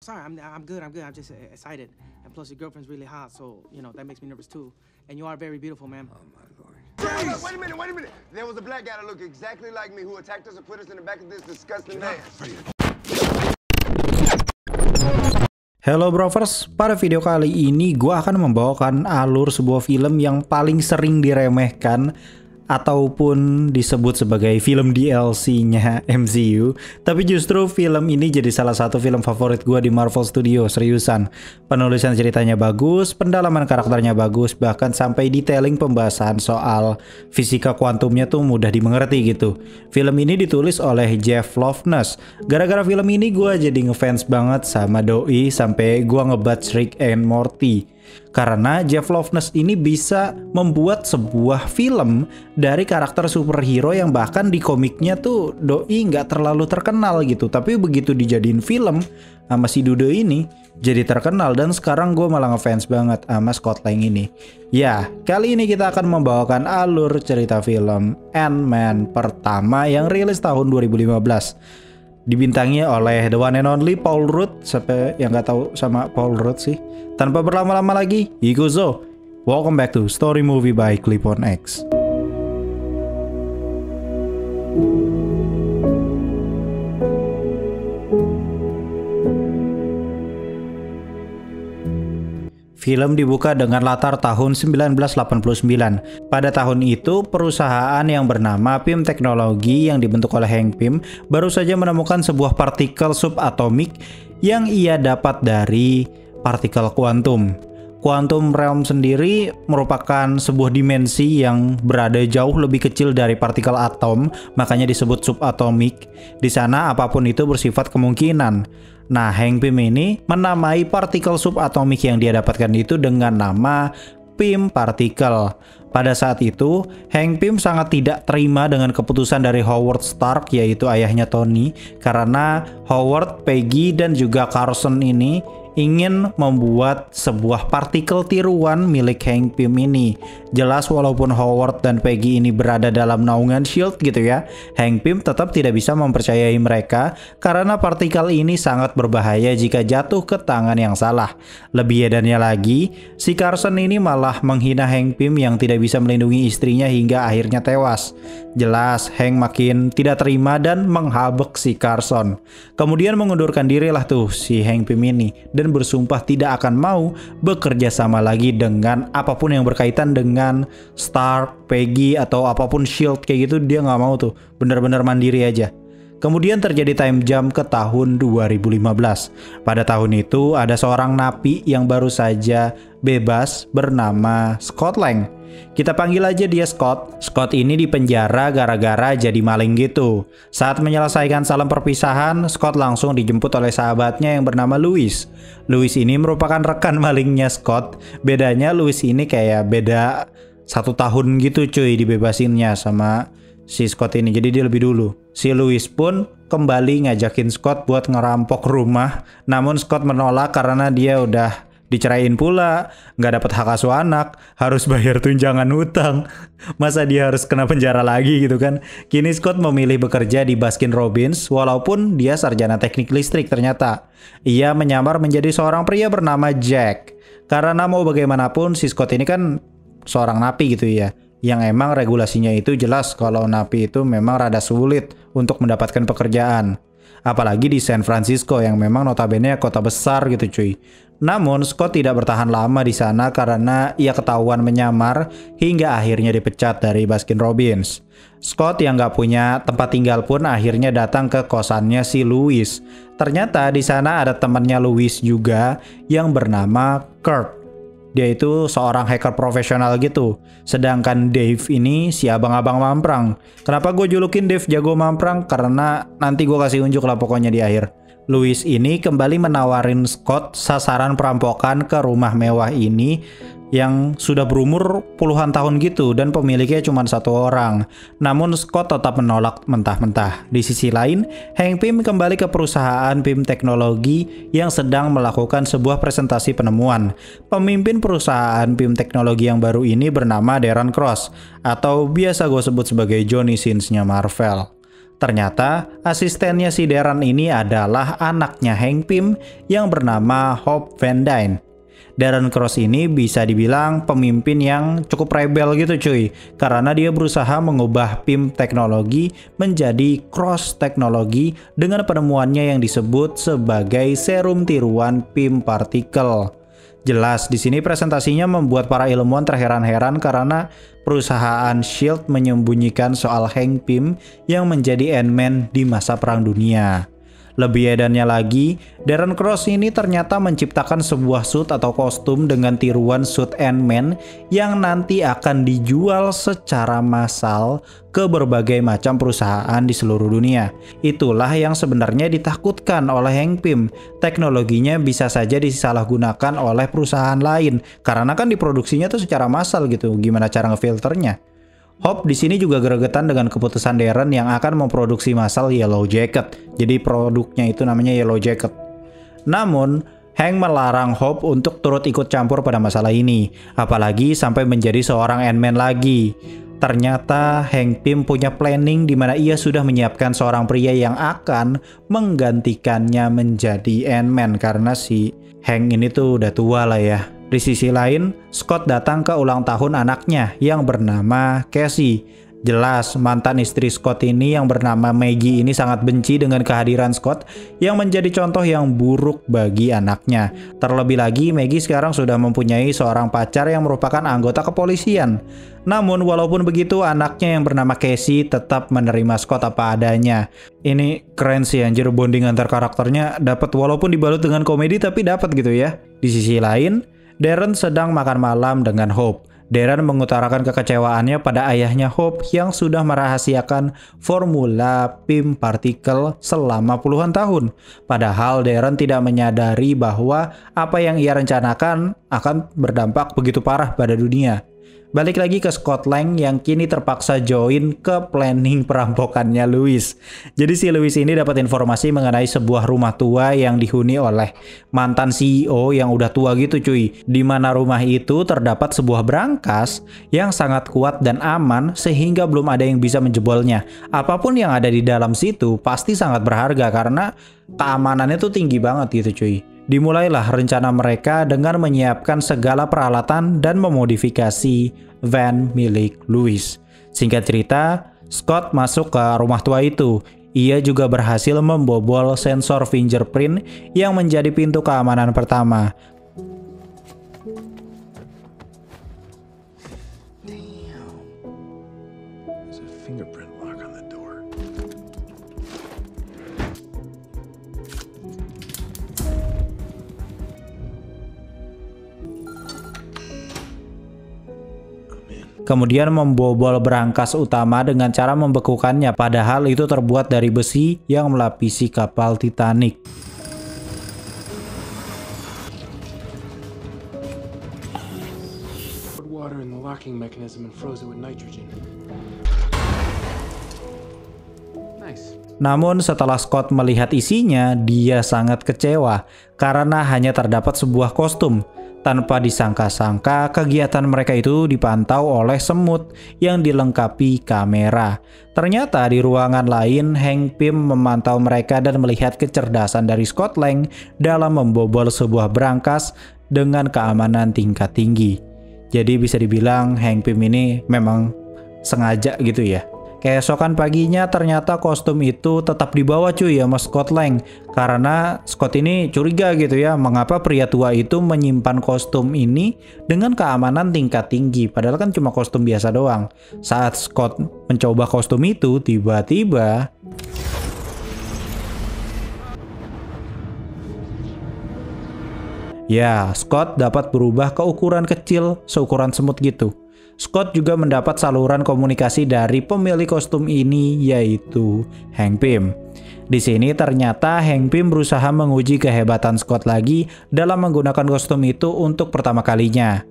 sorry, I'm good. I'm good. I'm just excited. And plus, your girlfriend's really hot, so you know that makes me nervous too. And you are very beautiful, ma'am. Oh my lord. Wait a minute. There was a black guy that looked exactly like me who attacked us and put us in the back of this disgusting van. Hello Brovers, pada video kali ini gue akan membawakan alur sebuah film yang paling sering diremehkan ataupun disebut sebagai film DLC-nya MCU. Tapi justru film ini jadi salah satu film favorit gue di Marvel Studios, seriusan. Penulisan ceritanya bagus, pendalaman karakternya bagus, bahkan sampai detailing pembahasan soal fisika kuantumnya tuh mudah dimengerti gitu. Film ini ditulis oleh Jeff Loveness. Gara-gara film ini gue jadi ngefans banget sama doi sampai gue ngebatch Rick and Morty. Karena Jeff Loveness ini bisa membuat sebuah film dari karakter superhero yang bahkan di komiknya tuh doi nggak terlalu terkenal gitu. Tapi begitu dijadiin film sama si Dude ini jadi terkenal, dan sekarang gue malah ngefans banget sama Scott Lang ini. Ya, kali ini kita akan membawakan alur cerita film Ant-Man pertama yang rilis tahun 2015. Dibintangi oleh the one and only Paul Rudd. Siapa yang nggak tahu sama Paul Rudd sih? Tanpa berlama-lama lagi, Ikuzo. Welcome back to Story Movie by Clip on X. Film dibuka dengan latar tahun 1989. Pada tahun itu, perusahaan yang bernama Pym Technology yang dibentuk oleh Hank Pym baru saja menemukan sebuah partikel subatomik yang ia dapat dari partikel kuantum. Quantum realm sendiri merupakan sebuah dimensi yang berada jauh lebih kecil dari partikel atom, makanya disebut subatomik. Di sana apapun itu bersifat kemungkinan. Nah, Hank Pym ini menamai partikel subatomik yang dia dapatkan itu dengan nama Pym Particle. Pada saat itu, Hank Pym sangat tidak terima dengan keputusan dari Howard Stark, yaitu ayahnya Tony, karena Howard, Peggy, dan juga Carson ini ingin membuat sebuah partikel tiruan milik Hank Pym ini. Jelas walaupun Howard dan Peggy ini berada dalam naungan SHIELD gitu ya, Hank Pym tetap tidak bisa mempercayai mereka karena partikel ini sangat berbahaya jika jatuh ke tangan yang salah. Lebih edannya lagi, si Carson ini malah menghina Hank Pym yang tidak bisa melindungi istrinya hingga akhirnya tewas. Jelas Hank makin tidak terima dan menghabek si Carson. Kemudian mengundurkan dirilah tuh si Hank Pym ini dan bersumpah tidak akan mau bekerja sama lagi dengan apapun yang berkaitan dengan Stark, Peggy, atau apapun SHIELD kayak gitu. Dia nggak mau tuh, benar-benar mandiri aja. Kemudian terjadi time jump ke tahun 2015. Pada tahun itu ada seorang napi yang baru saja bebas bernama Scott Lang. Kita panggil aja dia Scott. Scott ini dipenjara gara-gara jadi maling gitu. Saat menyelesaikan salam perpisahan, Scott langsung dijemput oleh sahabatnya yang bernama Louis. Louis ini merupakan rekan malingnya Scott. Bedanya Louis ini kayak beda 1 tahun gitu cuy dibebasinnya sama si Scott ini. Jadi dia lebih dulu. Si Louis pun kembali ngajakin Scott buat ngerampok rumah. Namun Scott menolak karena dia udah diceraiin pula, nggak dapat hak asuh anak, harus bayar tunjangan hutang. Masa dia harus kena penjara lagi gitu kan? Kini Scott memilih bekerja di Baskin Robbins walaupun dia sarjana teknik listrik ternyata. Ia menyamar menjadi seorang pria bernama Jack. Karena mau bagaimanapun si Scott ini kan seorang napi gitu ya. Yang emang regulasinya itu jelas kalau napi itu memang rada sulit untuk mendapatkan pekerjaan. Apalagi di San Francisco yang memang notabene kota besar gitu cuy. Namun Scott tidak bertahan lama di sana karena ia ketahuan menyamar hingga akhirnya dipecat dari Baskin Robbins. Scott yang nggak punya tempat tinggal pun akhirnya datang ke kosannya si Louis. Ternyata di sana ada temannya Louis juga yang bernama Kurt. Dia itu seorang hacker profesional gitu. Sedangkan Dave ini si abang-abang mamprang. Kenapa gue julukin Dave jago mamprang? Karena nanti gue kasih unjuk lah pokoknya di akhir. Louis ini kembali menawarin Scott sasaran perampokan ke rumah mewah ini yang sudah berumur puluhan tahun gitu dan pemiliknya cuma 1 orang. Namun Scott tetap menolak mentah-mentah. Di sisi lain, Hank Pym kembali ke perusahaan Pym Technology yang sedang melakukan sebuah presentasi penemuan. Pemimpin perusahaan Pym Technology yang baru ini bernama Darren Cross, atau biasa gue sebut sebagai Johnny Sins-nya Marvel. Ternyata asistennya si Darren ini adalah anaknya Hank Pym yang bernama Hope Van Dyne. Darren Cross ini bisa dibilang pemimpin yang cukup rebel gitu cuy, karena dia berusaha mengubah PIM teknologi menjadi cross teknologi dengan penemuannya yang disebut sebagai serum tiruan PIM partikel. Jelas di sini presentasinya membuat para ilmuwan terheran-heran karena perusahaan SHIELD menyembunyikan soal Hank Pym yang menjadi Ant-Man di masa Perang Dunia. Lebih edannya lagi, Darren Cross ini ternyata menciptakan sebuah suit atau kostum dengan tiruan suit Ant-Man yang nanti akan dijual secara massal ke berbagai macam perusahaan di seluruh dunia. Itulah yang sebenarnya ditakutkan oleh Hank Pym. Teknologinya bisa saja disalahgunakan oleh perusahaan lain karena kan diproduksinya tuh secara massal gitu. Gimana cara ngefilternya? Hope di sini juga gregetan dengan keputusan Darren yang akan memproduksi massal Yellow Jacket. Jadi produknya itu namanya Yellow Jacket. Namun, Hank melarang Hope untuk turut ikut campur pada masalah ini, apalagi sampai menjadi seorang Ant-Man lagi. Ternyata Hank Pym punya planning di mana ia sudah menyiapkan seorang pria yang akan menggantikannya menjadi Ant-Man karena si Hank ini tuh udah tua lah ya. Di sisi lain, Scott datang ke ulang tahun anaknya yang bernama Cassie. Jelas mantan istri Scott ini yang bernama Maggie ini sangat benci dengan kehadiran Scott yang menjadi contoh yang buruk bagi anaknya. Terlebih lagi Maggie sekarang sudah mempunyai seorang pacar yang merupakan anggota kepolisian. Namun walaupun begitu anaknya yang bernama Cassie tetap menerima Scott apa adanya. Ini keren sih anjir, bonding antar karakternya dapat walaupun dibalut dengan komedi tapi dapat gitu ya. Di sisi lain, Darren sedang makan malam dengan Hope. Darren mengutarakan kekecewaannya pada ayahnya Hope yang sudah merahasiakan formula PIM partikel selama puluhan tahun. Padahal Darren tidak menyadari bahwa apa yang ia rencanakan akan berdampak begitu parah pada dunia. Balik lagi ke Scott Lang yang kini terpaksa join ke planning perampokannya Louis. Jadi si Louis ini dapat informasi mengenai sebuah rumah tua yang dihuni oleh mantan CEO yang udah tua gitu cuy. Di mana rumah itu terdapat sebuah brankas yang sangat kuat dan aman sehingga belum ada yang bisa menjebolnya. Apapun yang ada di dalam situ pasti sangat berharga karena keamanannya tuh tinggi banget gitu cuy. Dimulailah rencana mereka dengan menyiapkan segala peralatan dan memodifikasi van milik Louis. Singkat cerita, Scott masuk ke rumah tua itu. Ia juga berhasil membobol sensor fingerprint yang menjadi pintu keamanan pertama. Kemudian membobol brankas utama dengan cara membekukannya, padahal itu terbuat dari besi yang melapisi kapal Titanic. Namun setelah Scott melihat isinya, dia sangat kecewa karena hanya terdapat sebuah kostum. Tanpa disangka-sangka, kegiatan mereka itu dipantau oleh semut yang dilengkapi kamera. Ternyata di ruangan lain, Hank Pym memantau mereka dan melihat kecerdasan dari Scott Lang dalam membobol sebuah brankas dengan keamanan tingkat tinggi. Jadi bisa dibilang Hank Pym ini memang sengaja gitu ya. Keesokan paginya ternyata kostum itu tetap dibawa cuy sama Scott Lang. Karena Scott ini curiga gitu ya, mengapa pria tua itu menyimpan kostum ini dengan keamanan tingkat tinggi. Padahal kan cuma kostum biasa doang. Saat Scott mencoba kostum itu, tiba-tiba ya, Scott dapat berubah ke ukuran kecil seukuran semut gitu. Scott juga mendapat saluran komunikasi dari pemilik kostum ini, yaitu Hank Pym. Di sini ternyata Hank Pym berusaha menguji kehebatan Scott lagi dalam menggunakan kostum itu untuk pertama kalinya.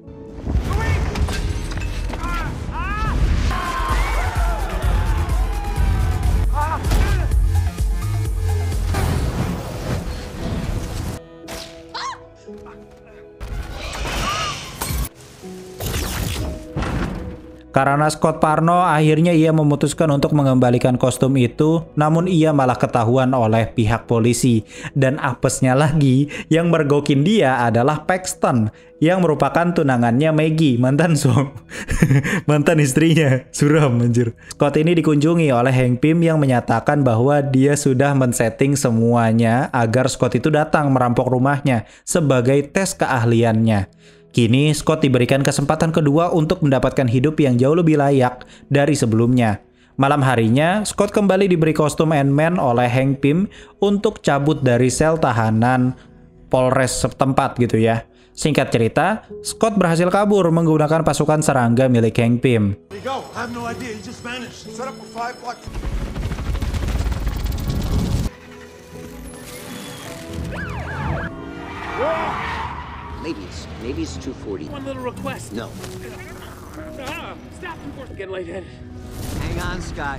Karena Scott parno, akhirnya ia memutuskan untuk mengembalikan kostum itu, namun ia malah ketahuan oleh pihak polisi. Dan apesnya lagi, yang mergokin dia adalah Paxton, yang merupakan tunangannya Maggie, mantan mantan istrinya. Suram anjir. Scott ini dikunjungi oleh Hank Pym yang menyatakan bahwa dia sudah men-setting semuanya agar Scott itu datang merampok rumahnya sebagai tes keahliannya. Kini Scott diberikan kesempatan kedua untuk mendapatkan hidup yang jauh lebih layak dari sebelumnya. Malam harinya, Scott kembali diberi kostum Ant-Man oleh Hank Pym untuk cabut dari sel tahanan Polres setempat gitu ya. Singkat cerita, Scott berhasil kabur menggunakan pasukan serangga milik Hank Pym. Maybe it's 240. One little request. No. Stop before getting lightheaded. Hang on, Scott.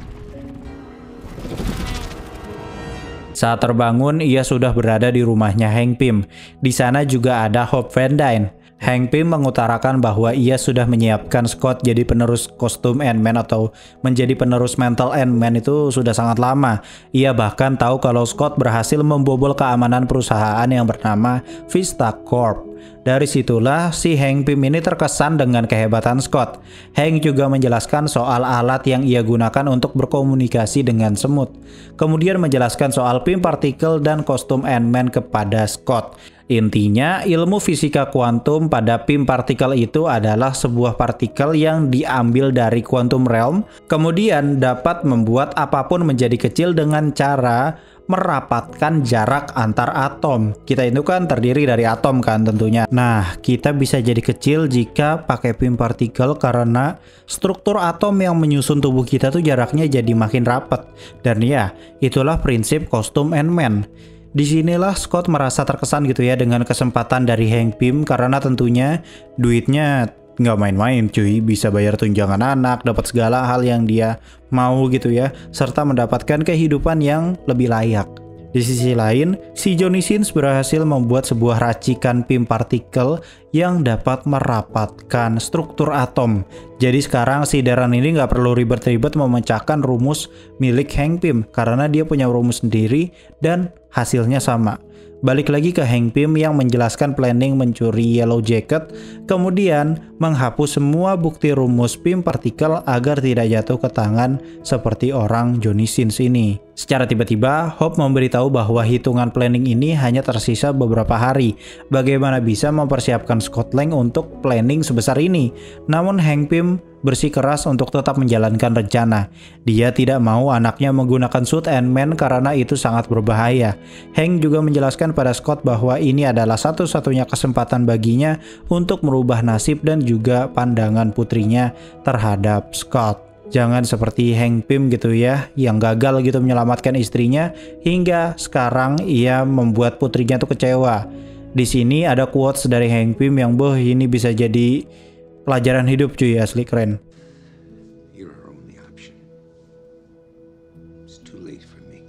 Saat terbangun, ia sudah berada di rumahnya Hank Pym. Di sana juga ada Hope Van Dyne. Hank Pym mengutarakan bahwa ia sudah menyiapkan Scott jadi penerus kostum Ant-Man atau menjadi penerus mental Ant-Man itu sudah sangat lama. Ia bahkan tahu kalau Scott berhasil membobol keamanan perusahaan yang bernama Vista Corp. Dari situlah si Hank Pym ini terkesan dengan kehebatan Scott. Hank juga menjelaskan soal alat yang ia gunakan untuk berkomunikasi dengan semut. Kemudian menjelaskan soal Pym partikel dan kostum Ant-Man kepada Scott. Intinya, ilmu fisika kuantum pada Pym partikel itu adalah sebuah partikel yang diambil dari quantum realm, kemudian dapat membuat apapun menjadi kecil dengan cara merapatkan jarak antar atom. Kita itu kan terdiri dari atom kan tentunya. Nah, kita bisa jadi kecil jika pakai Pym partikel karena struktur atom yang menyusun tubuh kita tuh jaraknya jadi makin rapat. Dan ya, itulah prinsip kostum Ant-Man. Disinilah Scott merasa terkesan gitu ya dengan kesempatan dari Hank Pym karena tentunya duitnya nggak main-main cuy, bisa bayar tunjangan anak, dapat segala hal yang dia mau gitu ya, serta mendapatkan kehidupan yang lebih layak. Di sisi lain, si Johnny Sins berhasil membuat sebuah racikan Pym partikel yang dapat merapatkan struktur atom. Jadi sekarang si Darren ini nggak perlu ribet-ribet memecahkan rumus milik Hank Pym karena dia punya rumus sendiri dan hasilnya sama. Balik lagi ke Hank Pym yang menjelaskan planning mencuri Yellow Jacket, kemudian menghapus semua bukti rumus Pym partikel agar tidak jatuh ke tangan seperti orang Johnny Sins ini. Secara tiba-tiba, Hope memberitahu bahwa hitungan planning ini hanya tersisa beberapa hari. Bagaimana bisa mempersiapkan Scott Lang untuk planning sebesar ini? Namun Hank Pym bersikeras untuk tetap menjalankan rencana. Dia tidak mau anaknya menggunakan suit Ant-Man karena itu sangat berbahaya. Hank juga menjelaskan pada Scott bahwa ini adalah satu-satunya kesempatan baginya untuk merubah nasib dan juga pandangan putrinya terhadap Scott. Jangan seperti Hank Pym gitu ya, yang gagal gitu menyelamatkan istrinya hingga sekarang ia membuat putrinya tuh kecewa. Di sini ada quotes dari Hank Pym yang ini bisa jadi pelajaran hidup cuy, asli keren. You're our only option. It's too late for me.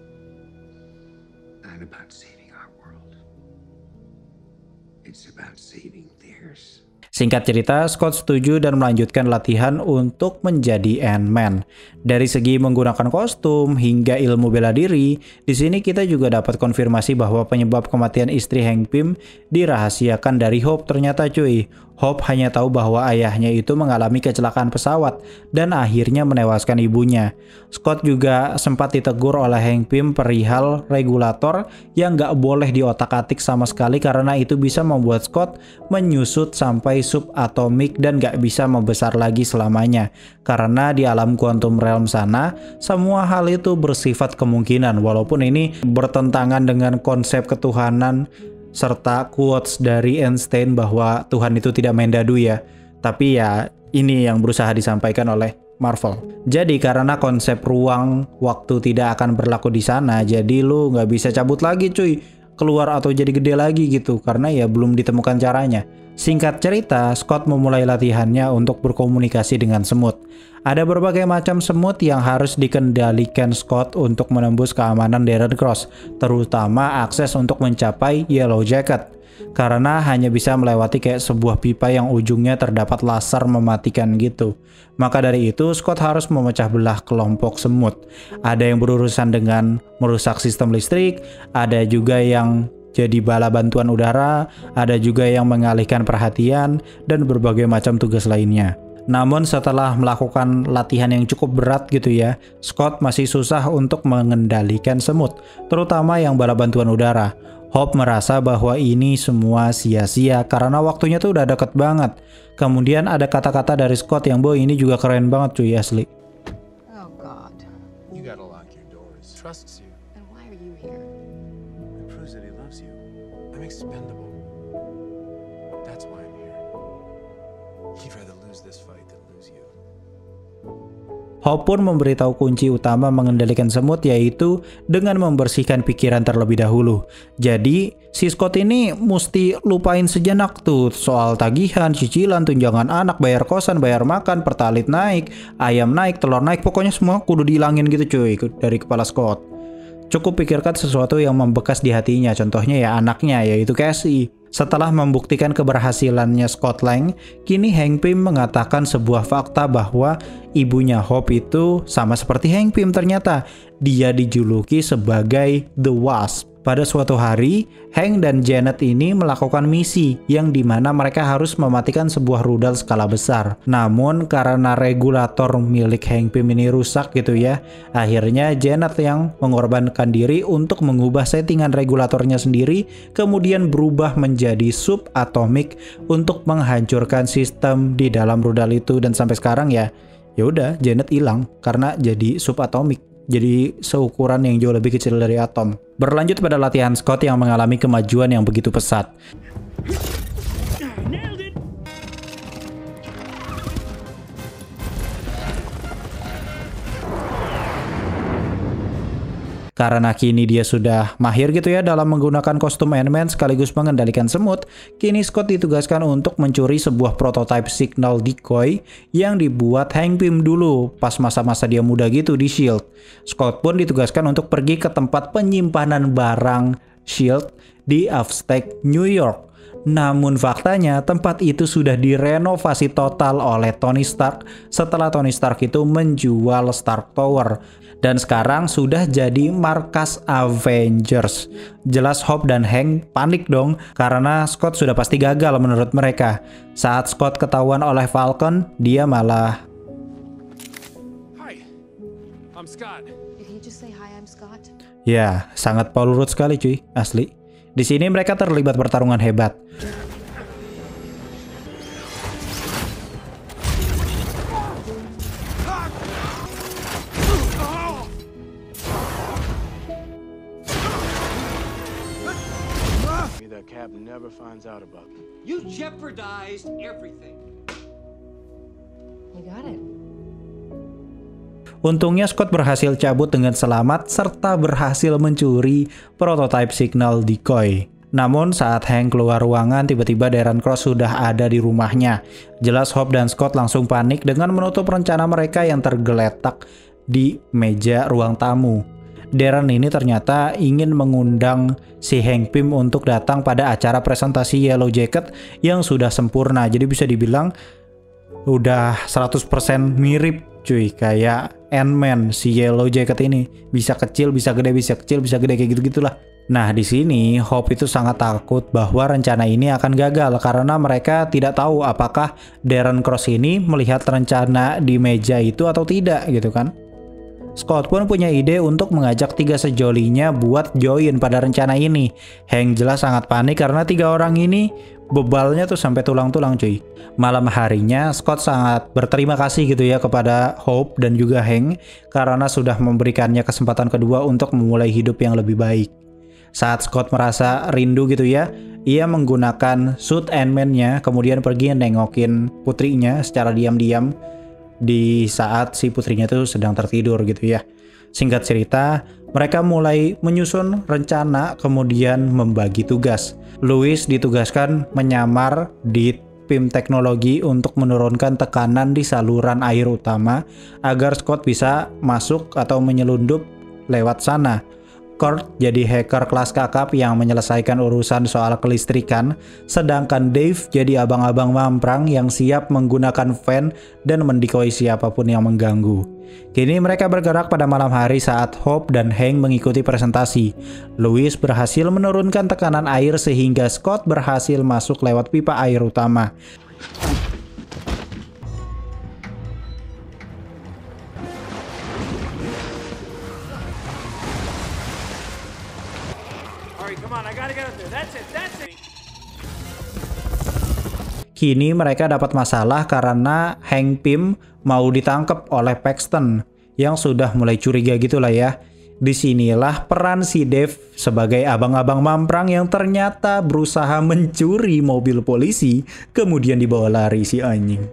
Not about saving our world. It's about saving theirs. Singkat cerita, Scott setuju dan melanjutkan latihan untuk menjadi Ant-Man. Dari segi menggunakan kostum hingga ilmu bela diri, di sini kita juga dapat konfirmasi bahwa penyebab kematian istri Hank Pym dirahasiakan dari Hope ternyata cuy. Hope hanya tahu bahwa ayahnya itu mengalami kecelakaan pesawat dan akhirnya menewaskan ibunya. Scott juga sempat ditegur oleh Hank Pym perihal regulator yang gak boleh diotak-atik sama sekali karena itu bisa membuat Scott menyusut sampai subatomik dan gak bisa membesar lagi selamanya. Karena di alam quantum realm sana, semua hal itu bersifat kemungkinan walaupun ini bertentangan dengan konsep ketuhanan serta quotes dari Einstein bahwa Tuhan itu tidak main dadu ya. Tapi ya ini yang berusaha disampaikan oleh Marvel. Jadi karena konsep ruang waktu tidak akan berlaku di sana, jadi lu nggak bisa cabut lagi cuy, keluar atau jadi gede lagi gitu karena ya belum ditemukan caranya. Singkat cerita, Scott memulai latihannya untuk berkomunikasi dengan semut. Ada berbagai macam semut yang harus dikendalikan Scott untuk menembus keamanan Darren Cross, terutama akses untuk mencapai Yellow Jacket. karena hanya bisa melewati kayak sebuah pipa yang ujungnya terdapat laser mematikan gitu. Maka dari itu Scott harus memecah belah kelompok semut. Ada yang berurusan dengan merusak sistem listrik, ada juga yang jadi bala bantuan udara, ada juga yang mengalihkan perhatian, dan berbagai macam tugas lainnya. Namun setelah melakukan latihan yang cukup berat gitu ya, Scott masih susah untuk mengendalikan semut, terutama yang bala bantuan udara. Hope merasa bahwa ini semua sia-sia karena waktunya tuh udah deket banget. Kemudian ada kata-kata dari Scott yang boy ini juga keren banget cuy asli. Oh God. You gotta lock your doors. Trusts you. Then why are you here? It proves that he loves you. I'm expendable. That's why I'm here. He'd rather lose this fight than lose you. Hope pun memberitahu kunci utama mengendalikan semut yaitu dengan membersihkan pikiran terlebih dahulu. Jadi si Scott ini mesti lupain sejenak tuh soal tagihan, cicilan, tunjangan anak, bayar kosan, bayar makan, pertalit naik, ayam naik, telur naik, pokoknya semua kudu dihilangin gitu cuy dari kepala Scott. Cukup pikirkan sesuatu yang membekas di hatinya, contohnya ya anaknya yaitu Cassie. Setelah membuktikan keberhasilannya Scott Lang, kini Hank Pym mengatakan sebuah fakta bahwa ibunya Hope itu sama seperti Hank Pym ternyata. Dia dijuluki sebagai The Wasp. Pada suatu hari, Hank dan Janet ini melakukan misi yang dimana mereka harus mematikan sebuah rudal skala besar. Namun karena regulator milik Hank Pym ini rusak gitu ya, akhirnya Janet yang mengorbankan diri untuk mengubah settingan regulatornya sendiri, kemudian berubah menjadi subatomik untuk menghancurkan sistem di dalam rudal itu. Dan sampai sekarang ya udah Janet hilang karena jadi subatomik. Jadi seukuran yang jauh lebih kecil dari atom. Berlanjut pada latihan Scott yang mengalami kemajuan yang begitu pesat. Karena kini dia sudah mahir gitu ya dalam menggunakan kostum Ant-Man sekaligus mengendalikan semut, kini Scott ditugaskan untuk mencuri sebuah prototype signal decoy yang dibuat Hank Pym dulu pas masa-masa dia muda gitu di S.H.I.E.L.D. Scott pun ditugaskan untuk pergi ke tempat penyimpanan barang S.H.I.E.L.D. di Upstate, New York. Namun faktanya tempat itu sudah direnovasi total oleh Tony Stark setelah Tony Stark itu menjual Stark Tower. Dan sekarang sudah jadi markas Avengers. Jelas Hope dan Hank panik dong karena Scott sudah pasti gagal menurut mereka. Saat Scott ketahuan oleh Falcon, dia malah... Hi, I'm Scott. Did he just say hi, I'm Scott? Ya, sangat Paul Rudd sekali cuy, asli. Di sini mereka terlibat pertarungan hebat. That Cap never finds out about me. You jeopardized everything. You got it. Untungnya Scott berhasil cabut dengan selamat serta berhasil mencuri prototype signal decoy. Namun saat Hank keluar ruangan, tiba-tiba Darren Cross sudah ada di rumahnya. Jelas Hope dan Scott langsung panik dengan menutup rencana mereka yang tergeletak di meja ruang tamu. Darren ini ternyata ingin mengundang si Hank Pym untuk datang pada acara presentasi Yellow Jacket yang sudah sempurna. Jadi bisa dibilang udah 100% mirip cuy kayak Ant-Man si Yellow Jacket ini. Bisa kecil, bisa gede, bisa kecil, bisa gede kayak gitu-gitulah. Nah di sini Hope itu sangat takut bahwa rencana ini akan gagal karena mereka tidak tahu apakah Darren Cross ini melihat rencana di meja itu atau tidak gitu kan. Scott pun punya ide untuk mengajak 3 sejolinya buat join pada rencana ini. Hank jelas sangat panik karena 3 orang ini bebalnya tuh sampai tulang-tulang cuy. Malam harinya Scott sangat berterima kasih gitu ya kepada Hope dan juga Hank karena sudah memberikannya kesempatan kedua untuk memulai hidup yang lebih baik. Saat Scott merasa rindu gitu ya, ia menggunakan suit Ant-Man-nya kemudian pergi nengokin putrinya secara diam-diam di saat si putrinya tuh sedang tertidur gitu ya. Singkat cerita, mereka mulai menyusun rencana kemudian membagi tugas. Louis ditugaskan menyamar di Pym teknologi untuk menurunkan tekanan di saluran air utama agar Scott bisa masuk atau menyelundup lewat sana. Kurt jadi hacker kelas kakap yang menyelesaikan urusan soal kelistrikan, sedangkan Dave jadi abang-abang mamprang yang siap menggunakan fan dan mendikoi siapapun yang mengganggu. Kini mereka bergerak pada malam hari saat Hope dan Hank mengikuti presentasi. Louis berhasil menurunkan tekanan air sehingga Scott berhasil masuk lewat pipa air utama. Kini mereka dapat masalah karena Hank Pym mau ditangkap oleh Paxton yang sudah mulai curiga gitulah ya. Disinilah peran si Dave sebagai abang-abang mamprang yang ternyata berusaha mencuri mobil polisi kemudian dibawa lari si anjing.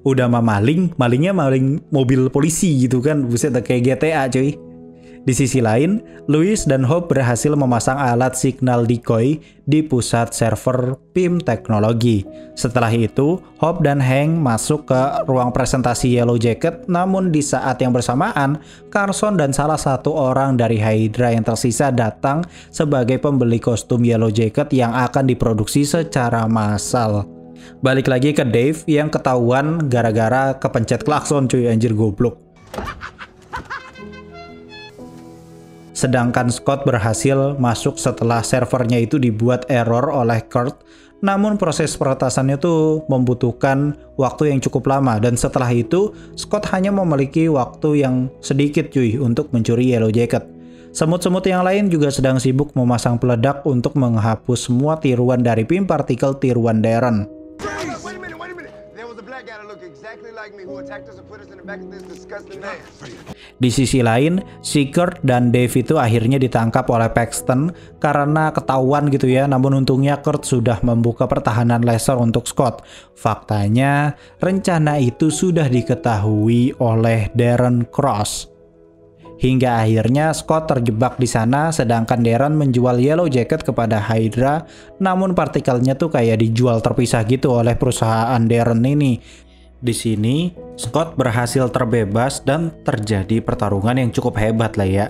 Udah mah malingnya maling mobil polisi gitu kan, buset kayak GTA cuy. Di sisi lain, Louis dan Hope berhasil memasang alat signal decoy di pusat server Pym Teknologi. Setelah itu, Hope dan Hank masuk ke ruang presentasi Yellow Jacket, namun di saat yang bersamaan, Carson dan salah satu orang dari Hydra yang tersisa datang sebagai pembeli kostum Yellow Jacket yang akan diproduksi secara massal. Balik lagi ke Dave yang ketahuan gara-gara kepencet klakson cuy, anjir goblok. Sedangkan Scott berhasil masuk setelah servernya itu dibuat error oleh Kurt. Namun proses peretasannya itu membutuhkan waktu yang cukup lama, dan setelah itu Scott hanya memiliki waktu yang sedikit cuy untuk mencuri Yellow Jacket. Semut-semut yang lain juga sedang sibuk memasang peledak untuk menghapus semua tiruan dari Pym partikel tiruan Darren. Di sisi lain, si Kurt dan Dave itu akhirnya ditangkap oleh Paxton karena ketahuan gitu ya, namun untungnya Kurt sudah membuka pertahanan laser untuk Scott. Faktanya, rencana itu sudah diketahui oleh Darren Cross. Hingga akhirnya Scott terjebak di sana, sedangkan Darren menjual Yellow Jacket kepada Hydra, namun partikelnya tuh kayak dijual terpisah gitu oleh perusahaan Darren ini. Di sini, Scott berhasil terbebas dan terjadi pertarungan yang cukup hebat lah ya.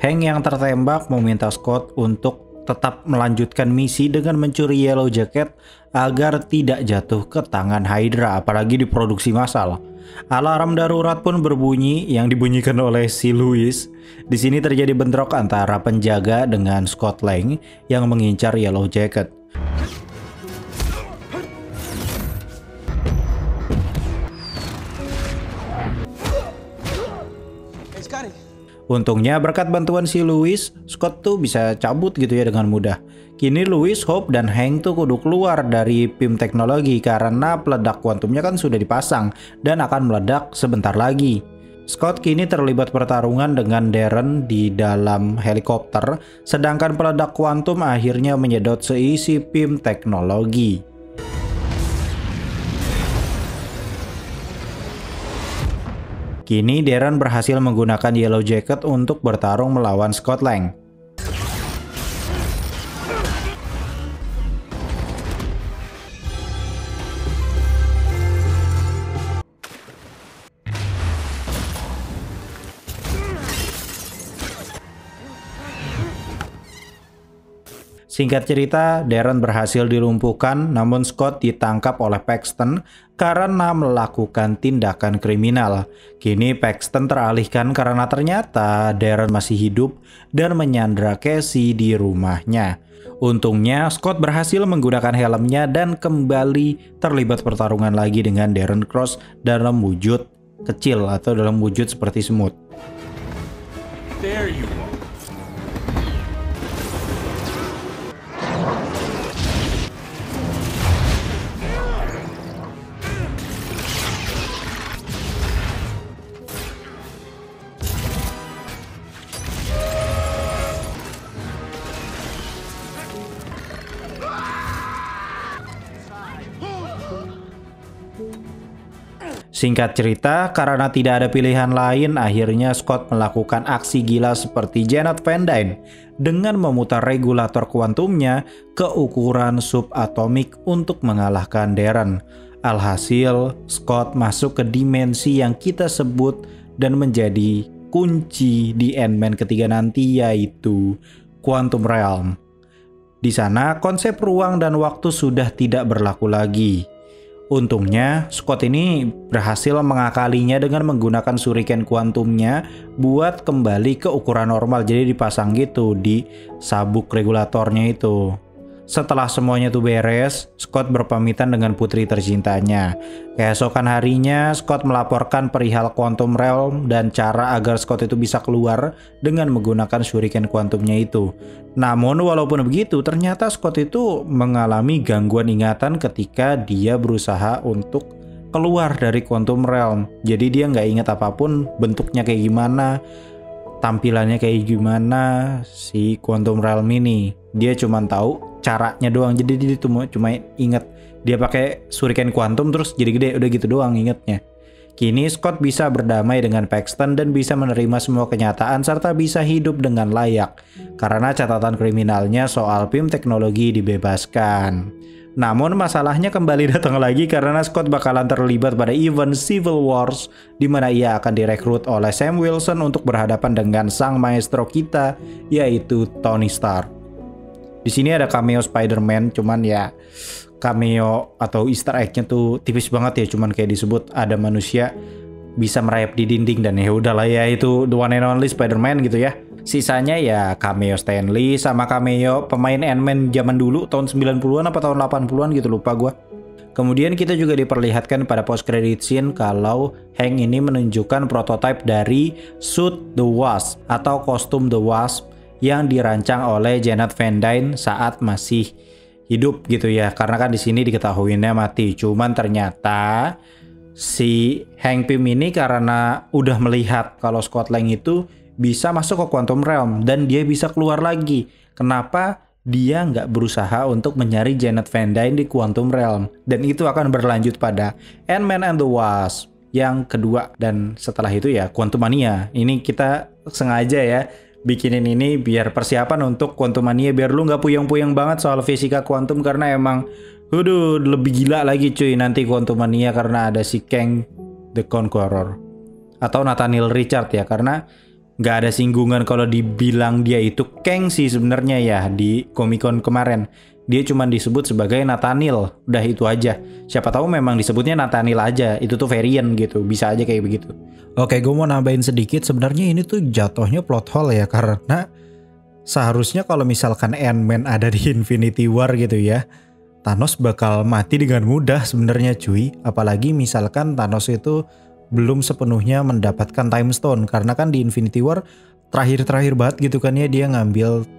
Hank yang tertembak meminta Scott untuk tetap melanjutkan misi dengan mencuri Yellow Jacket agar tidak jatuh ke tangan Hydra, apalagi diproduksi massal. Alarm darurat pun berbunyi yang dibunyikan oleh si Louis. Di sini terjadi bentrok antara penjaga dengan Scott Lang yang mengincar Yellow Jacket. Untungnya berkat bantuan si Louis, Scott tuh bisa cabut gitu ya dengan mudah. Kini Louis, Hope, dan Hank tuh kudu keluar dari Pym Teknologi karena peledak kuantumnya kan sudah dipasang dan akan meledak sebentar lagi. Scott kini terlibat pertarungan dengan Darren di dalam helikopter, sedangkan peledak kuantum akhirnya menyedot seisi Pym Teknologi. Kini Darren berhasil menggunakan Yellow Jacket untuk bertarung melawan Scott Lang. Singkat cerita, Darren berhasil dilumpuhkan, namun Scott ditangkap oleh Paxton karena melakukan tindakan kriminal. Kini Paxton teralihkan karena ternyata Darren masih hidup dan menyandra Cassie di rumahnya. Untungnya, Scott berhasil menggunakan helmnya dan kembali terlibat pertarungan lagi dengan Darren Cross dalam wujud kecil atau dalam wujud seperti semut. There you are. Singkat cerita, karena tidak ada pilihan lain, akhirnya Scott melakukan aksi gila seperti Janet Van Dyne dengan memutar regulator kuantumnya ke ukuran subatomik untuk mengalahkan Darren. Alhasil, Scott masuk ke dimensi yang kita sebut dan menjadi kunci di Ant-Man ketiga nanti, yaitu Quantum Realm. Di sana, konsep ruang dan waktu sudah tidak berlaku lagi. Untungnya, Scott ini berhasil mengakalinya dengan menggunakan shuriken kuantumnya buat kembali ke ukuran normal. Jadi dipasang gitu di sabuk regulatornya itu. Setelah semuanya tuh beres, Scott berpamitan dengan putri tercintanya. Keesokan harinya, Scott melaporkan perihal Quantum Realm dan cara agar Scott itu bisa keluar dengan menggunakan shuriken kuantumnya itu. Namun walaupun begitu, ternyata Scott itu mengalami gangguan ingatan ketika dia berusaha untuk keluar dari Quantum Realm. Jadi dia nggak ingat apapun, bentuknya kayak gimana, tampilannya kayak gimana si Quantum Realm ini. Dia cuma tahu caranya doang. Jadi dia cuma inget dia pakai shuriken kuantum terus jadi gede, udah gitu doang ingetnya. Kini Scott bisa berdamai dengan Paxton dan bisa menerima semua kenyataan serta bisa hidup dengan layak karena catatan kriminalnya soal PIM teknologi dibebaskan. Namun masalahnya kembali datang lagi karena Scott bakalan terlibat pada event Civil Wars di mana ia akan direkrut oleh Sam Wilson untuk berhadapan dengan sang maestro kita, yaitu Tony Stark. Di sini ada cameo Spider-Man, cuman ya cameo atau Easter egg-nya tuh tipis banget ya, cuman kayak disebut ada manusia bisa merayap di dinding dan ya udahlah ya, itu the one and only Spider-Man gitu ya. Sisanya ya cameo Stan Lee sama cameo pemain Ant-Man zaman dulu tahun 90-an apa tahun 80-an gitu, lupa gua. Kemudian kita juga diperlihatkan pada post credit scene kalau Hank ini menunjukkan prototipe dari suit The Wasp atau kostum The Wasp yang dirancang oleh Janet Van Dyne saat masih hidup gitu ya. Karena kan di sini diketahuinya mati. Cuman ternyata si Hank Pym ini karena udah melihat kalau Scott Lang itu bisa masuk ke Quantum Realm dan dia bisa keluar lagi. Kenapa dia nggak berusaha untuk mencari Janet Van Dyne di Quantum Realm? Dan itu akan berlanjut pada Ant-Man and the Wasp yang kedua. Dan setelah itu ya Quantumania. Ini kita sengaja ya bikinin ini biar persiapan untuk Quantumania, biar lu nggak puyeng-puyeng banget soal fisika kuantum karena emang lebih gila lagi cuy nanti Quantumania karena ada si Kang the Conqueror atau Nathaniel Richard ya, karena nggak ada singgungan kalau dibilang dia itu Kang sih sebenarnya ya di Comic Con kemarin. Dia cuma disebut sebagai Nathaniel, udah itu aja. Siapa tahu memang disebutnya Nathaniel aja, itu tuh variant gitu, bisa aja kayak begitu. Oke, gue mau nambahin sedikit, sebenarnya ini tuh jatuhnya plot hole ya, karena seharusnya kalau misalkan Ant-Man ada di Infinity War gitu ya, Thanos bakal mati dengan mudah sebenarnya cuy. Apalagi misalkan Thanos itu belum sepenuhnya mendapatkan Time Stone, karena kan di Infinity War terakhir banget gitu kan ya, dia ngambil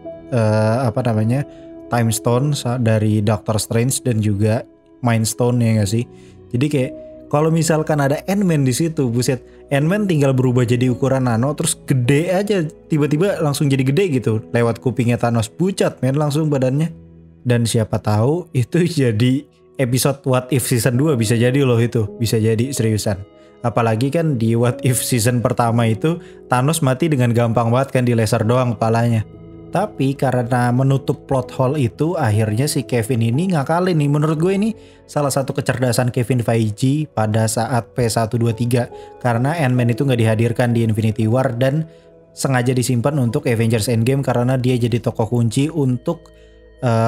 Time Stone dari Doctor Strange dan juga Mind Stone ya nggak sih. Jadi kayak kalau misalkan ada Ant-Man di situ, buset, Ant-Man tinggal berubah jadi ukuran nano terus gede aja, tiba-tiba langsung jadi gede gitu lewat kupingnya Thanos, bucat men langsung badannya. Dan siapa tahu itu jadi episode What If season 2 bisa jadi loh, itu bisa jadi seriusan. Apalagi kan di What If season pertama itu Thanos mati dengan gampang banget kan, di laser doang kepalanya. Tapi karena menutup plot hole itu, akhirnya si Kevin ini ngakalin nih. Menurut gue ini salah satu kecerdasan Kevin Feige pada saat P123. Karena Ant-Man itu nggak dihadirkan di Infinity War dan sengaja disimpan untuk Avengers Endgame karena dia jadi tokoh kunci untuk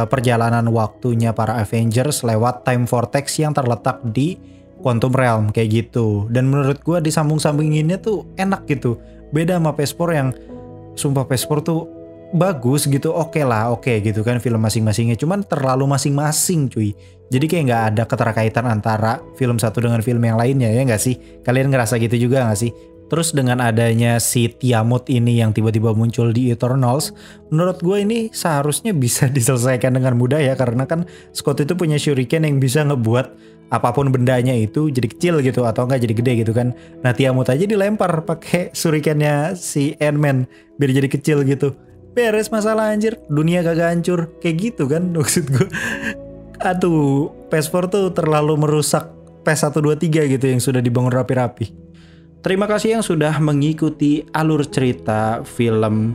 perjalanan waktunya para Avengers lewat time vortex yang terletak di Quantum Realm kayak gitu. Dan menurut gue disambung-sambunginnya tuh enak gitu. Beda sama P4 yang sumpah P4 tuh bagus gitu, oke gitu kan film masing-masingnya, cuman terlalu masing-masing cuy. Jadi kayak nggak ada keterkaitan antara film satu dengan film yang lainnya, ya nggak sih? Kalian ngerasa gitu juga nggak sih? Terus dengan adanya si Tiamut ini yang tiba-tiba muncul di Eternals, menurut gue ini seharusnya bisa diselesaikan dengan mudah ya, karena kan Scott itu punya shuriken yang bisa ngebuat apapun bendanya itu jadi kecil gitu atau enggak jadi gede gitu kan. Nah Tiamut aja dilempar pakai shurikennya si Ant-Man biar jadi kecil gitu. Beres masalah anjir, dunia kagak hancur kayak gitu kan maksud gue. Aduh, PS4 tuh terlalu merusak PES 123 gitu yang sudah dibangun rapi-rapi. Terima kasih yang sudah mengikuti alur cerita film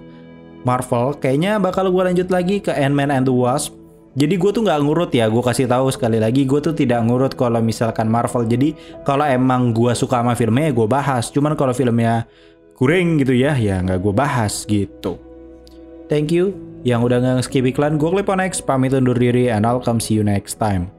Marvel. Kayaknya bakal gue lanjut lagi ke Ant-Man and the Wasp. Jadi gue tuh nggak ngurut ya, gue kasih tahu sekali lagi, gue tuh tidak ngurut kalau misalkan Marvel. Jadi kalau emang gue suka sama filmnya ya gue bahas. Cuman kalau filmnya kurang gitu ya nggak gue bahas gitu. Thank you yang udah nge-skip iklan. Gue Cliponex pamit undur diri and I'll come see you next time.